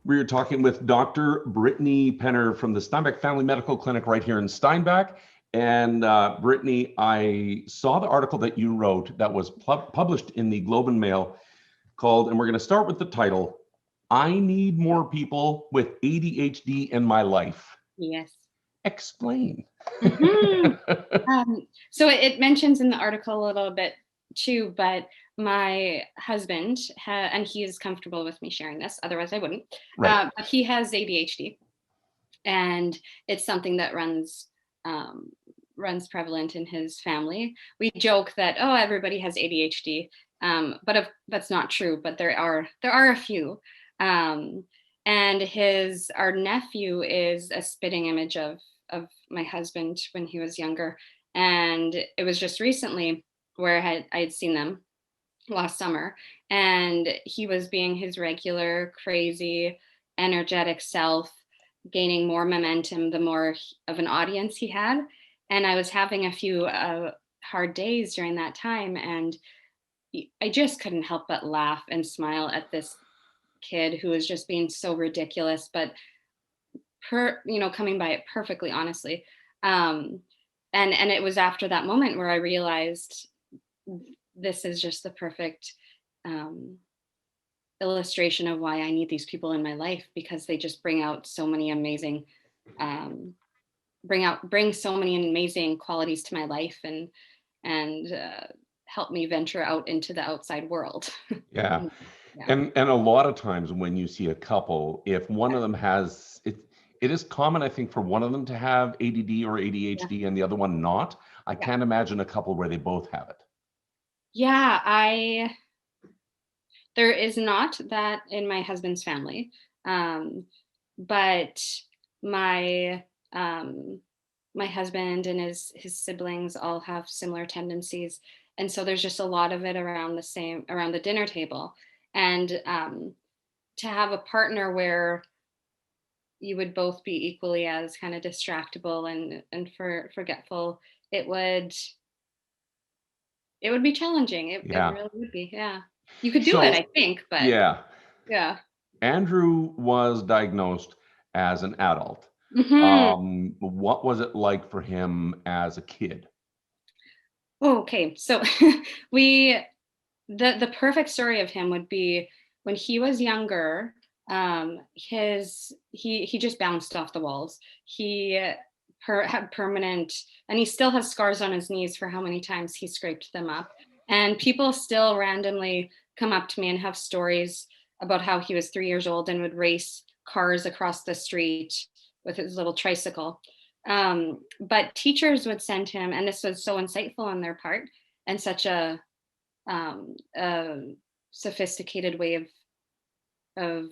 We're talking with Dr. Brittany Penner from the Steinbach Family Medical Clinic right here in Steinbach. And Brittany, I saw the article that you wrote that was published in the Globe and Mail called, and we're going to start with the title, I Need More People with ADHD in My Life. Yes. Explain. Mm-hmm. So it mentions in the article a little bit too, but my husband, and he is comfortable with me sharing this, otherwise I wouldn't, Right. but he has ADHD, and it's something that runs prevalent in his family. We joke that, oh, everybody has ADHD, but that's not true, but there are a few. And our nephew is a spitting image of my husband when he was younger. And it was just recently where I had seen them last summer, and he was being his regular, crazy, energetic self, gaining more momentum the more of an audience he had. And I was having a few hard days during that time, and I just couldn't help but laugh and smile at this kid who was just being so ridiculous, but coming by it perfectly honestly. And it was after that moment where I realized this is just the perfect illustration of why I need these people in my life, because they just bring out so many amazing bring so many amazing qualities to my life, and help me venture out into the outside world. Yeah. Yeah. And a lot of times when you see a couple, if one of them has it, it is common, I think, for one of them to have ADD or ADHD Yeah. and the other one not. I Yeah. can't imagine a couple where they both have it. Yeah, there is not that in my husband's family. But my my husband and his siblings all have similar tendencies, and so there's just a lot of it around the dinner table. And to have a partner where you would both be equally as kind of distractible and forgetful, it would be challenging. It Yeah. really would be. Yeah, you could do it, So, I think, but yeah, yeah. Andrew was diagnosed as an adult. Hmm. What was it like for him as a kid? Okay, so we the perfect story of him would be when he was younger. He just bounced off the walls. He had permanent, and he still has scars on his knees for how many times he scraped them up. And people still randomly come up to me and have stories about how he was 3 years old and would race cars across the street with his little tricycle. But teachers would send him, and this was so insightful on their part, and such a sophisticated way of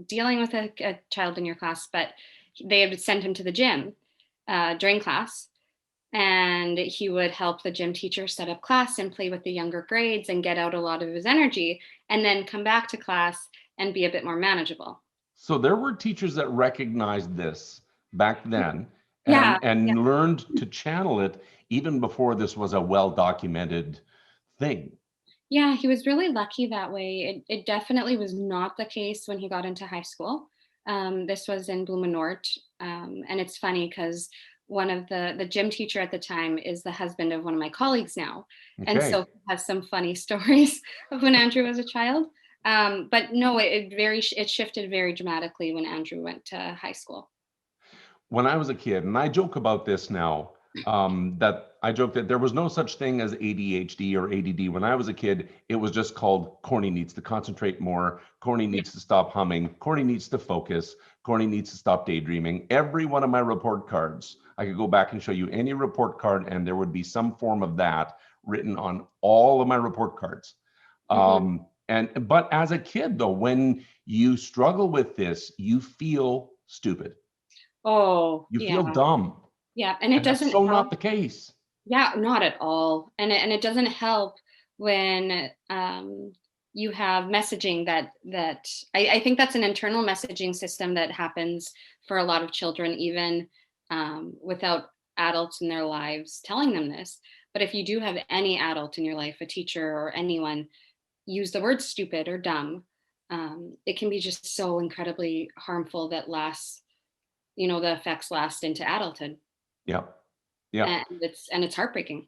dealing with a child in your class. But they would send him to the gym during class, and he would help the gym teacher set up class and play with the younger grades and get out a lot of his energy, and then come back to class and be a bit more manageable. So there were teachers that recognized this back then Yeah, yeah. and learned to channel it even before this was a well-documented thing. Yeah, he was really lucky that way. It definitely was not the case when he got into high school. This was in Blumenort. And it's funny because one of the gym teacher at the time is the husband of one of my colleagues now. And Okay. so he has some funny stories of when Andrew was a child. But no, it shifted very dramatically when Andrew went to high school. When I was a kid, and I joke about this now, that I joke that there was no such thing as ADHD or ADD. When I was a kid, it was just called Corny needs to concentrate more. Corny Yeah. needs to stop humming. Corny needs to focus. Corny needs to stop daydreaming. Every one of my report cards, I could go back and show you any report card, and there would be some form of that written on all of my report cards. Hmm. But as a kid, though, when you struggle with this, you feel stupid. Oh, You feel yeah. dumb. Yeah. And it And that's doesn't so help. not the case. Yeah, not at all. And it doesn't help when you have messaging that I think that's an internal messaging system that happens for a lot of children, even without adults in their lives telling them this. But if you do have any adult in your life, a teacher or anyone, use the word stupid or dumb, it can be just so incredibly harmful that lasts, the effects last into adulthood. Yeah. Yeah. And it's heartbreaking.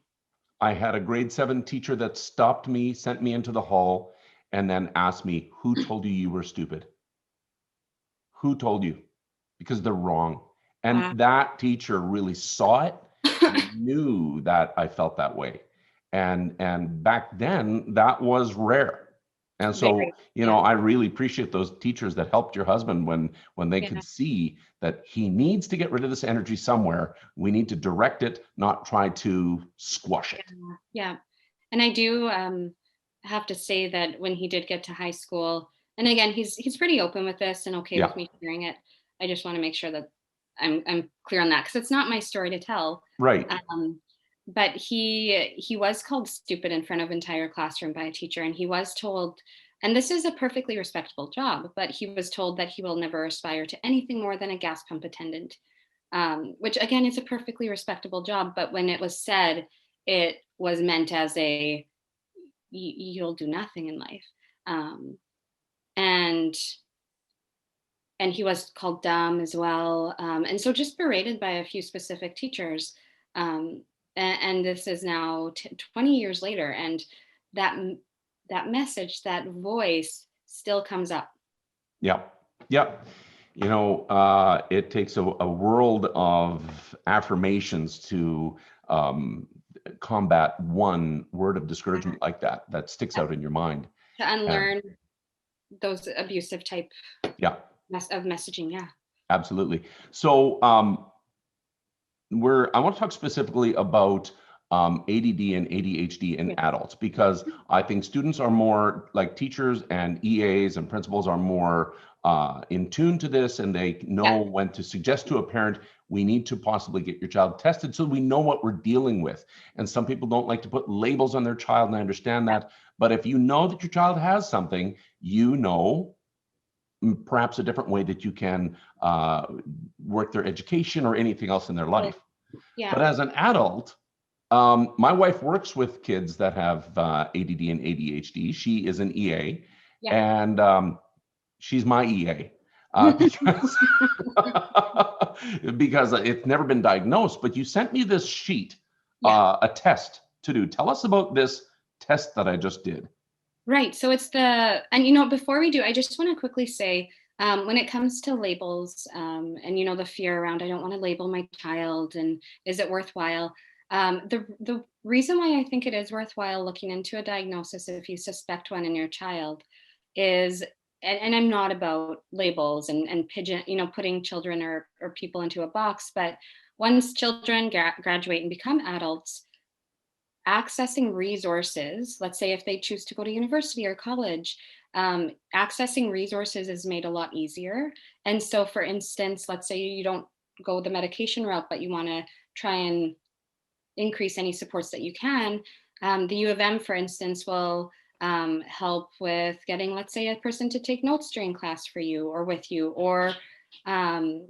I had a grade 7 teacher that stopped me, sent me into the hall, and then asked me, "Who told you you were stupid? Who told you?" Because they're wrong. And Wow. that teacher really saw it and knew that I felt that way. And back then that was rare. And so, Very, yeah, I really appreciate those teachers that helped your husband when they yeah, could see that he needs to get rid of this energy somewhere. We need to direct it, not try to squash yeah, it. yeah. And I do have to say that when he did get to high school, and again, he's pretty open with this and okay Yeah, with me sharing it. I just want to make sure that I'm clear on that because it's not my story to tell. right. Um, but he was called stupid in front of entire classroom by a teacher, and he was told, and this is a perfectly respectable job, but he was told that he will never aspire to anything more than a gas pump attendant, which again is a perfectly respectable job. But when it was said, it was meant as a you'll do nothing in life, um, and and he was called dumb as well, and so just berated by a few specific teachers. And this is now 20 years later, and that that message, that voice still comes up. Yep. Yep. It takes a world of affirmations to combat one word of Yeah. discouragement like that sticks out in your mind. To And unlearn those abusive type yeah, of messaging. Yeah. absolutely. So I want to talk specifically about ADD and ADHD in Yeah. adults because I think students are more like teachers and EAs and principals are more in tune to this and they know Yeah. when to suggest to a parent, we need to possibly get your child tested so we know what we're dealing with. And some people don't like to put labels on their child, and I understand that. But if you know that your child has something, perhaps a different way that you can work their education or anything else in their Oh, life. But yeah. as an adult, my wife works with kids that have ADD and ADHD. She is an EA, Yeah. and she's my EA because because it's never been diagnosed. But you sent me this sheet, Yeah. a test to do. Tell us about this test that I just did. Right. So and before we do, I just want to quickly say, when it comes to labels, and the fear around, I don't want to label my child, and is it worthwhile? The reason why I think it is worthwhile looking into a diagnosis if you suspect one in your child is, and I'm not about labels and pigeon, putting children or people into a box, but once children graduate and become adults, accessing resources, let's say if they choose to go to university or college, accessing resources is made a lot easier. And so, for instance, let's say you don't go the medication route, but you want to try and increase any supports that you can. The U of M, for instance, will help with getting, let's say, a person to take notes during class for you or with you, or um,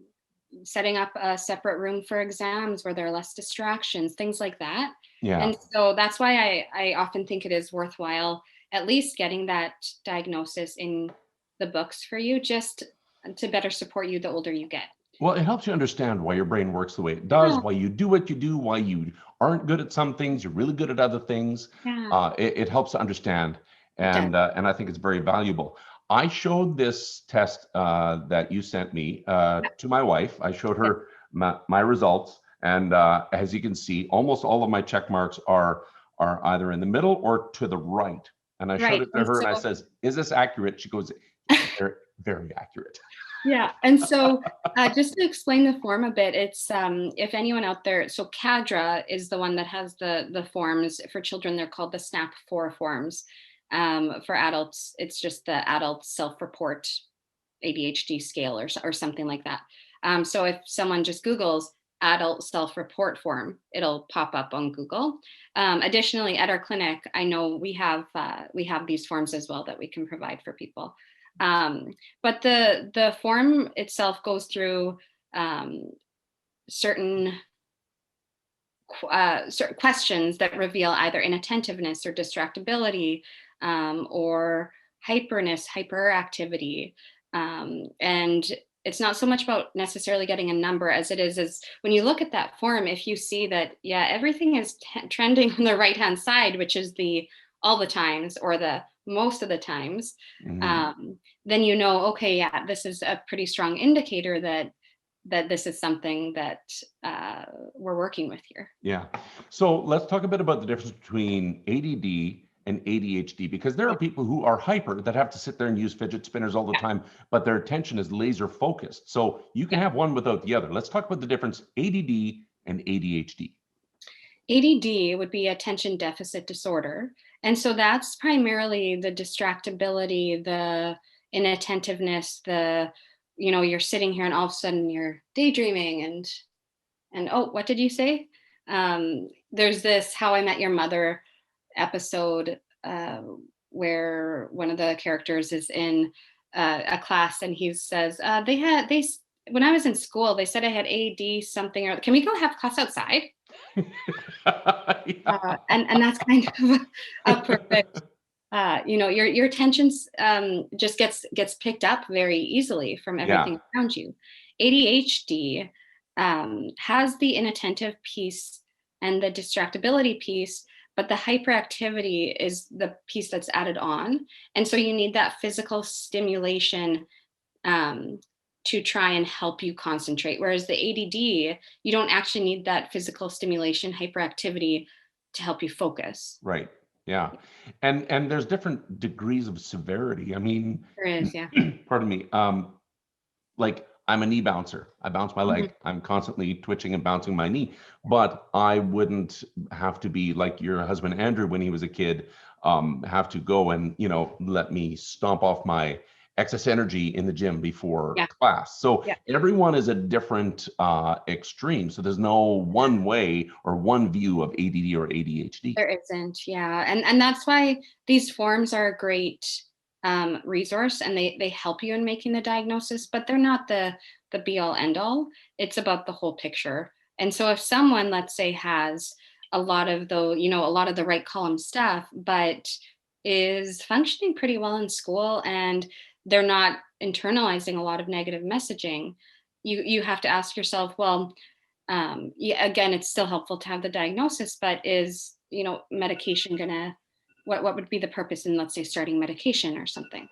setting up a separate room for exams where there are less distractions, things like that. Yeah. And so that's why I often think it is worthwhile at least getting that diagnosis in the books for you, just to better support you the older you get. Well, it helps you understand why your brain works the way it does, Yeah, why you do what you do, why you aren't good at some things, you're really good at other things. yeah, It helps to understand, it does. and I think it's very valuable. I showed this test that you sent me Yeah, to my wife. I showed yeah. her my results, and as you can see, almost all of my check marks are either in the middle or to the right. And I showed Right. it to And her, so and I says, "Is this accurate?" She goes, "Very, very accurate." yeah. And so just to explain the form a bit, it's if anyone out there, so CADRA is the one that has the forms. For children, they're called the SNAP 4 forms. For adults, it's just the adult self-report ADHD scale or something like that. So if someone just Googles adult self-report form, it'll pop up on Google. Additionally, at our clinic, I know we have these forms as well that we can provide for people. But the form itself goes through um, certain certain questions that reveal either inattentiveness or distractibility, or hyperness, hyperactivity. And it's not so much about necessarily getting a number as it is when you look at that form, if you see that, yeah, everything is trending on the right hand side, which is the all the times or the most of the times, Mhm. um, then you know, okay, yeah, this is a pretty strong indicator that this is something that we're working with here. Yeah. So let's talk a bit about the difference between ADD and ADHD, because there are people who are hyper that have to sit there and use fidget spinners all the Yeah, time, but their attention is laser focused. So you can yeah. have one without the other. Let's talk about the difference ADD and ADHD. ADD would be attention deficit disorder. And so that's primarily the distractibility, the inattentiveness, you're sitting here and all of a sudden you're daydreaming and oh, what did you say? There's this How I Met Your Mother episode where one of the characters is in a class and he says, when I was in school, they said I had AD something, or can we go have class outside? And that's kind of a perfect, your attention's just gets picked up very easily from Yeah, everything around you. ADHD has the inattentive piece and the distractibility piece, but the hyperactivity is the piece that's added on. And so you need that physical stimulation um, to try and help you concentrate. Whereas the ADD, you don't actually need that physical stimulation, hyperactivity to help you focus. right. Yeah. And there's different degrees of severity. I mean, There is, yeah. pardon me. Like I'm a knee bouncer. I bounce my Mhm. leg. I'm constantly twitching and bouncing my knee. But I wouldn't have to be like your husband Andrew when he was a kid, have to go and let me stomp off my excess energy in the gym before Yeah, class. So yeah, everyone is a different extreme. So there's no yeah. one way or one view of ADD or ADHD. There isn't, yeah, and that's why these forms are a great resource, and they help you in making the diagnosis, but they're not the be all end all. It's about the whole picture. And so if someone, let's say, has a lot of the right column stuff, but is functioning pretty well in school and they're not internalizing a lot of negative messaging, you have to ask yourself, well, yeah, again, it's still helpful to have the diagnosis, but is, medication gonna, what would be the purpose in, let's say, starting medication or something?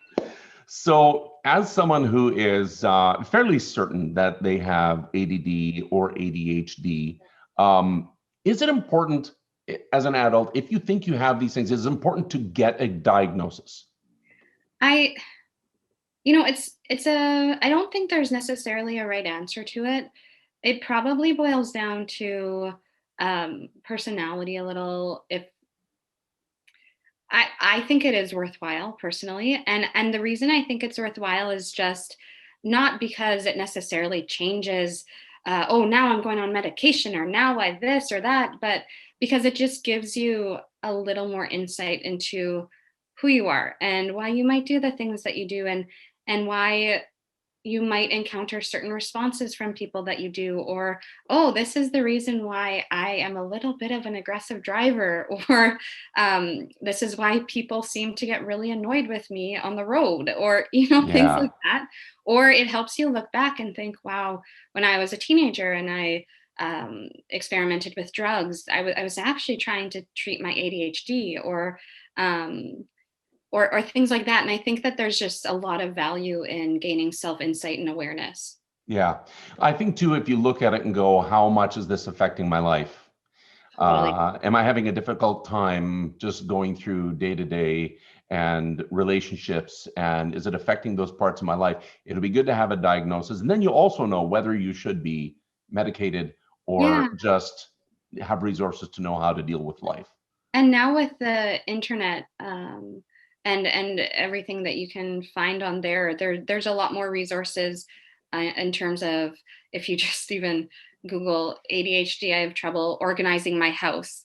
So, as someone who is fairly certain that they have ADD or ADHD, is it important as an adult, if you think you have these things, is it important to get a diagnosis? I, I don't think there's necessarily a right answer to it. It probably boils down to personality a little. If I think it is worthwhile personally, and the reason I think it's worthwhile is just not because it necessarily changes. Oh, now I'm going on medication, or now I this or that, but because it just gives you a little more insight into who you are and why you might do the things that you do, and why you might encounter certain responses from people that you do, or oh, this is the reason why I am a little bit of an aggressive driver, or this is why people seem to get really annoyed with me on the road, or things Yeah. like that. Or it helps you look back and think, wow, when I was a teenager and I experimented with drugs, I was actually trying to treat my ADHD, um, or things like that. And I think that there's just a lot of value in gaining self insight and awareness. Yeah. I think too, if you look at it and go, how much is this affecting my life? Totally. Am I having a difficult time just going through day to day and relationships? And is it affecting those parts of my life? It'll be good to have a diagnosis. And then you also know whether you should be medicated Yeah. or just have resources to know how to deal with life. And now with the internet, and everything that you can find on there's a lot more resources in terms of, if you just even Google ADHD, I have trouble organizing my house.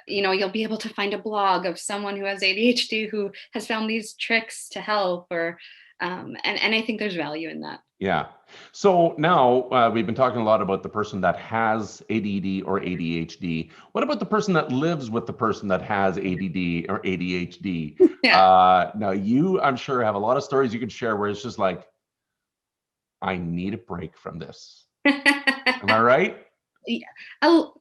You'll be able to find a blog of someone who has ADHD who has found these tricks to help, or And I think there's value in that. Yeah. So now we've been talking a lot about the person that has ADD or ADHD. What about the person that lives with the person that has ADD or ADHD? Yeah. Now you, I'm sure, have a lot of stories you can share where it's just like, I need a break from this. Am I right? Yeah. Oh,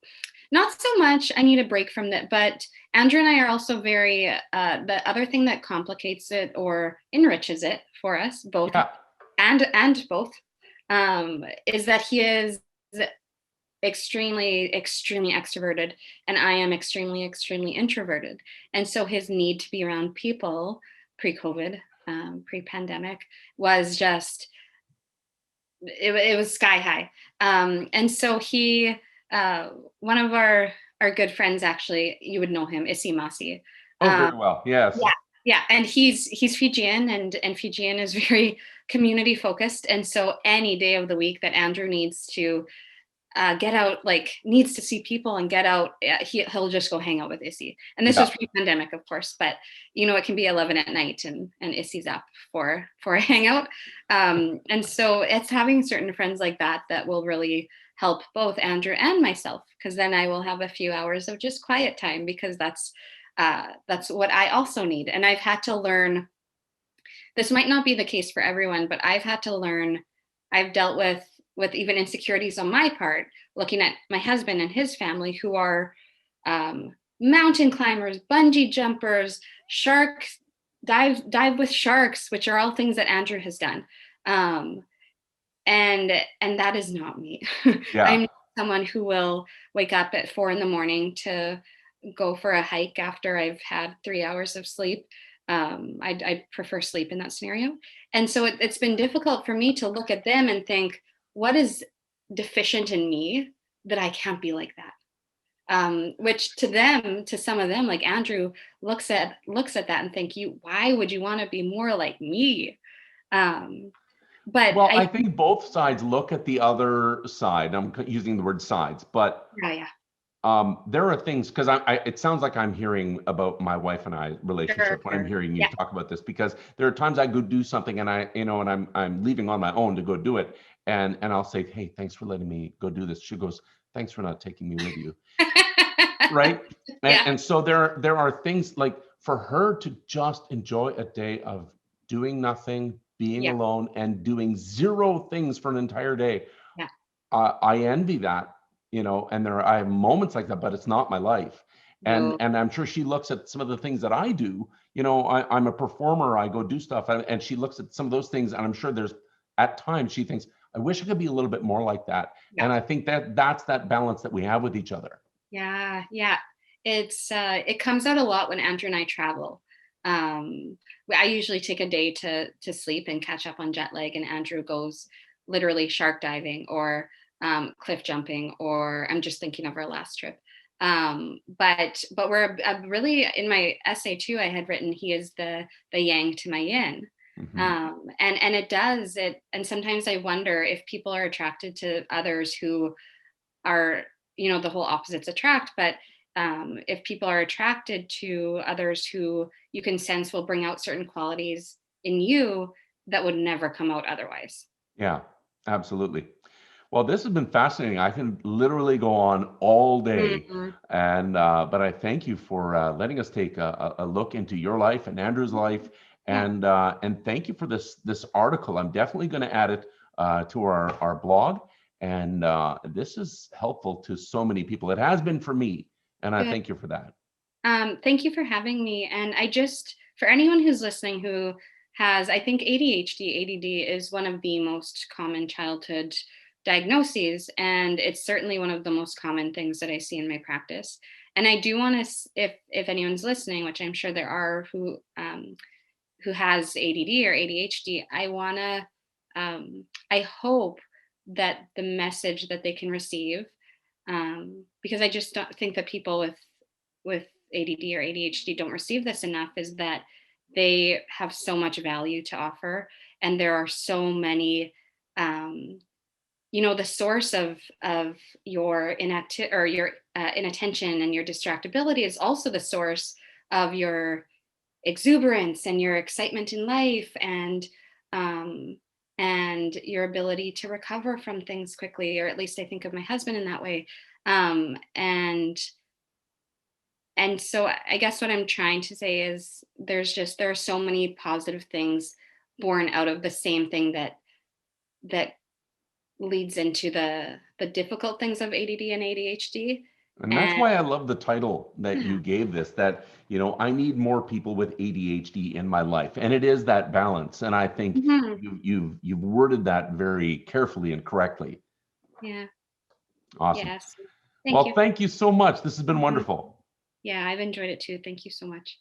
not so much I need a break from that, but Andrew and I are also very, the other thing that complicates it or enriches it for us both, Yeah. and both, is that he is extremely extroverted, and I am extremely introverted. And so his need to be around people pre-COVID, pre-pandemic, was just, it was sky high. And so he, one of our good friends, actually, you would know him, Issy Masi. Oh, very well. Yes. Yeah, yeah, and he's Fijian, and Fijian is very community focused, and so any day of the week that Andrew needs to get out, like needs to see people and get out, he'll just go hang out with Issy. And this was Yeah. pre-pandemic, of course, but it can be 11 at night, and Issy's up for a hangout. And so it's having certain friends like that that will really help both Andrew and myself, because then I will have a few hours of just quiet time, because that's what I also need. And I've had to learn, this might not be the case for everyone, but I've had to learn, I've dealt with even insecurities on my part, looking at my husband and his family, who are mountain climbers, bungee jumpers, sharks, dive with sharks, which are all things that Andrew has done. And that is not me. Yeah. I'm someone who will wake up at 4 a.m. to go for a hike after I've had 3 hours of sleep. I prefer sleep in that scenario. And so it's been difficult for me to look at them and think, what is deficient in me that I can't be like that? Which to some of them, like Andrew, looks at that and think, why would you want to be more like me? But Well, I think both sides look at the other side. I'm using the word sides, but yeah, there are things, because it sounds like I'm hearing about my wife and I relationship when I'm sure. hearing you Yeah. talk about this, because there are times I go do something and I'm leaving on my own to go do it, and I'll say, hey, thanks for letting me go do this. She goes, thanks for not taking me with you. Right. Yeah. And so there are things like, for her to just enjoy a day of doing nothing, being Yeah. alone, and doing zero things for an entire day. Yeah. I envy that, and I have moments like that, but it's not my life. And No. I'm sure she looks at some of the things that I do. I'm a performer. I go do stuff, and she looks at some of those things, and I'm sure there's at times she thinks, I wish I could be a little bit more like that. Yeah. And I think that's that balance that we have with each other. Yeah. Yeah. It comes out a lot when Andrew and I travel. I usually take a day to sleep and catch up on jet lag, and Andrew goes literally shark diving or cliff jumping, or I'm just thinking of our last trip. But we're really, in my essay too, I had written, he is the yang to my yin. Mhm. And it does it. And sometimes I wonder if people are attracted to others who are, the whole opposites attract, but if people are attracted to others who you can sense will bring out certain qualities in you that would never come out otherwise. Yeah, absolutely. Well, this has been fascinating. I can literally go on all day, Mhm. and but I thank you for letting us take a look into your life and Andrew's life, Yeah. and thank you for this article. I'm definitely going to add it to our blog, and this is helpful to so many people. It has been for me, and I Good. thank you for that. Thank you for having me. And for anyone who's listening who has, I think ADHD, ADD is one of the most common childhood diagnoses. And it's certainly one of the most common things that I see in my practice. And I do want to, if anyone's listening, which I'm sure there are, who has ADD or ADHD, I hope that the message that they can receive, because I just don't think that people with ADD or ADHD don't receive this enough, is that they have so much value to offer, and there are so many, the source of your inattention and your distractibility is also the source of your exuberance and your excitement in life. And and your ability to recover from things quickly, or at least I think of my husband in that way. Um, and and so I guess what I'm trying to say is there are so many positive things born out of the same thing that leads into the difficult things of ADD and ADHD. And that's And why I love the title that yeah. you gave this, that, I need more people with ADHD in my life. And it is that balance. And I think Mhm. you've worded that very carefully and correctly. Yeah. Awesome. Yes. Thank Well, you. thank you so much. This has been Mhm. wonderful. Yeah, I've enjoyed it too. Thank you so much.